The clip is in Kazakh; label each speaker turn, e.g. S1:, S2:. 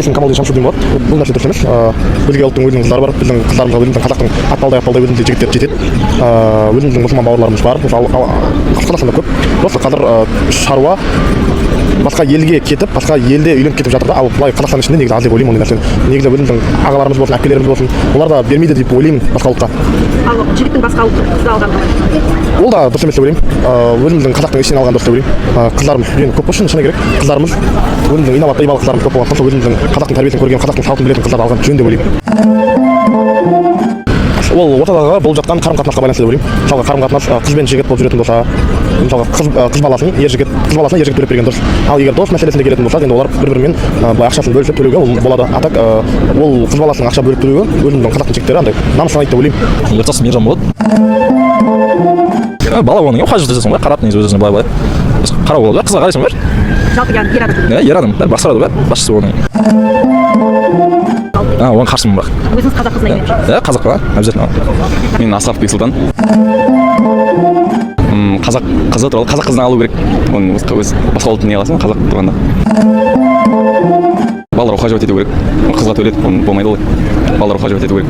S1: есімім Камалдин Шамшудин болады. Бұл нәрсе дұрыс емес. Өзге ұлттың өзінің қыздары бар, біздің қыздарымызға өзіміздің қазақтың атпалдай өзіміздің жігіттер жетеді. Өзіміздің мұсылман бауырларымыз бар. Мысалы Қазақстанда көп. Просто қазір шаруа басқа елге кетіп, басқа елде үйленіп кетіп жатыр да. Ал былай Қазақстан ішінде негізі аз деп ойлаймын ондай нәрсені. Негізі өзіміздің ағаларымыз болсын, әпкелеріміз болсын, олар да бермейді деп ойлаймын басқа ұлтқа.
S2: Ал жігіттің басқа ұлттың қызды алғаны
S1: ол да дұрыс емес деп ойлаймын. Өзіміздің қазақтың ішінен алған дұрыс деп ойлаймын. Қыздарымыз енді көп болсын, шыны керек. Қыздарымыз өзіміздің инабатты ибалы қыздарымыз көп болғандықтан сол өзіміздің қазақтың тәрбиесін көрген, қазақтың салтын білетін қыздарды алған жөн деп ойлаймын. Ол ортадағы болып жатқан қарым-қатынасқа байланысты деп ойлаймын. Мысалға қарым-қатынас қыз бен жігіт болып жүретін болса, мысалға қыз баласын ер жігіт төлеп берген дұрыс. Ал егер дос мәселесіне келетін болса, енді олар бір-бірімен былай ақшасын бөлісіп төлеуге болады. А так ол қыз баласының ақша бөліп төлеуі өзіміздің қазақтың жігіттері андай намысын айтты деп ойлаймын.
S3: Ертасы мейіржан болады. Бала болғаннан кейін қажет жасайсың ғой, қарап негізі өзіне былай қарау болады. Қызға қарайсың бәрі.
S2: жалпы яғни ер адам.
S3: Ер адам бәрі басқарады бәрі, басшысы болғаннан кейін. Оған қарсымын бірақ.
S2: Өзіңіз қазақ қызына келіп
S3: Қазақ па? Обязательно.
S4: Мен Асқаров Бексұлтан. Қазақ қызы туралы қазақ қызын алу керек. Оны басқа ұлттың не аласың, қазақ тұрғанда. Балалар ухаживать ету керек. Қызға төлетіп болмайды ғой. Балалар ухаживать ету керек.